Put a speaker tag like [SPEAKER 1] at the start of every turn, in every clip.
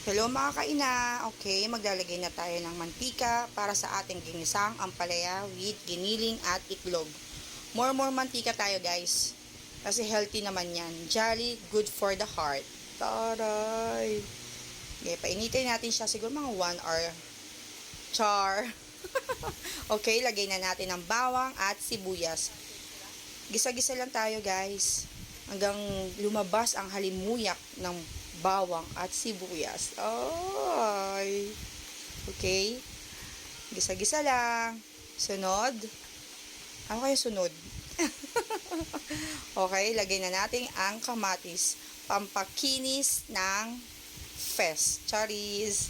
[SPEAKER 1] Hello mga kaina! Okay, maglalagay na tayo ng mantika para sa ating ginisang ampalaya with giniling at itlog. More mantika tayo guys. Kasi healthy naman yan. Jolly, good for the heart. Taray! Okay, painitin natin siya siguro mga 1 hour. Char! Okay, lagay na natin ang bawang at sibuyas. Gisa-gisa lang tayo guys. Hanggang lumabas ang halimuyak ng bawang at sibuyas. Ay! Okay. Gisa-gisa lang. Sunod. Ano kaya sunod? Okay, lagay na natin ang kamatis. Pampakinis ng fest. Charis.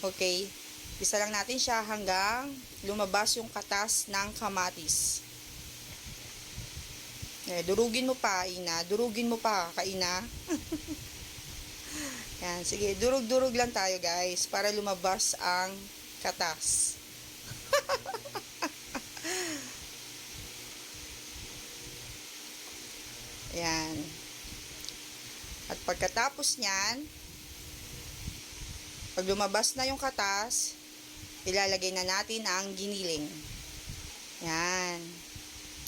[SPEAKER 1] Okay. Gisa lang natin siya hanggang lumabas yung katas ng kamatis. Durugin mo pa, Ina. Durugin mo pa, Kaina. Yan, sige, durug-durug lang tayo guys para lumabas ang katas. Yan. At pagkatapos niyan, pag lumabas na yung katas, ilalagay na natin ang giniling. Yan.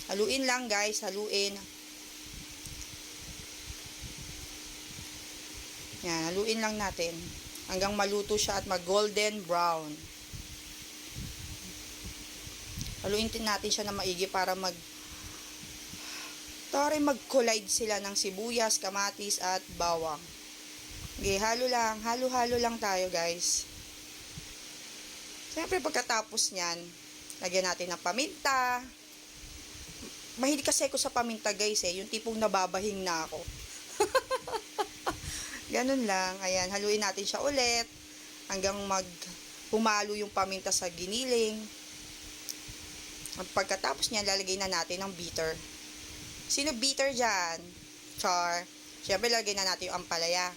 [SPEAKER 1] Haluin lang guys, haluin. Yan, haluin lang natin hanggang maluto siya at mag-golden brown. Haluin din natin siya na maigi para mag-collide sila ng sibuyas, kamatis at bawang. Okay, halo-halo lang tayo guys. Siyempre pagkatapos niyan, lagyan natin ng paminta. Mahilig kasi ako sa paminta guys yung tipong nababahing na ako. Ganun lang. Ayan, haluin natin siya ulit hanggang humalo yung paminta sa giniling. At pagkatapos niyan, lalagay na natin ng bitter. Sino bitter dyan? Char. Siyempre, lalagay na natin yung ampalaya.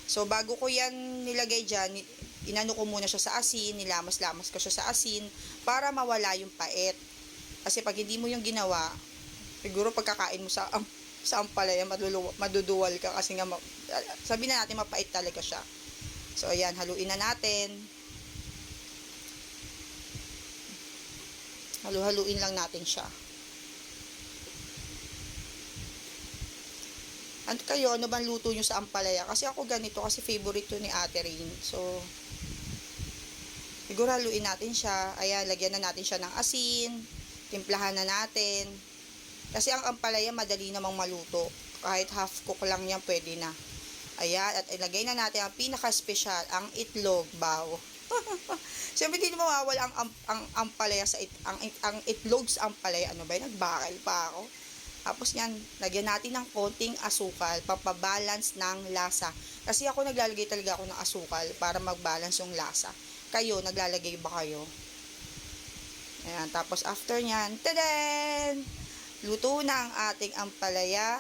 [SPEAKER 1] So, bago ko yan nilagay dyan, inano ko muna siya sa asin, nilamas-lamas ko siya sa asin para mawala yung pait. Kasi pag hindi mo yung ginawa, siguro pagkakain mo sa ampalaya, maduduwal ka kasi nga, sabihin na natin mapait talaga siya. So, ayan, haluin na natin. Halu-haluin lang natin siya. Ano bang luto nyo sa ampalaya? Kasi ako ganito, kasi favorite to ni Ate Rain. So, siguro haluin natin siya. Ayan, lagyan na natin siya ng asin. Timplahan na natin. Kasi ang ampalaya, madali namang maluto. Kahit half cook lang yan, pwede na. Ayan, at ilagay na natin ang pinaka-special, ang itlog, baw. Siyempre, hindi mawawala ang ampalaya sa ang itlog sa ampalaya. Ano ba yun? Nagbakal pa ako. Tapos yan, lagyan natin ng konting asukal, pampabalance ng lasa. Kasi ako naglalagay talaga ako ng asukal para mag-balance yung lasa. Kayo, naglalagay ba kayo? Ayan, tapos after nyan, tadaan! Luto na ang ating ampalaya,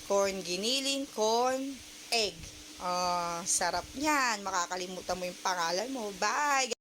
[SPEAKER 1] corn giniling, corn egg. Sarap niyan. Makakalimutan mo yung pangalan mo. Bye!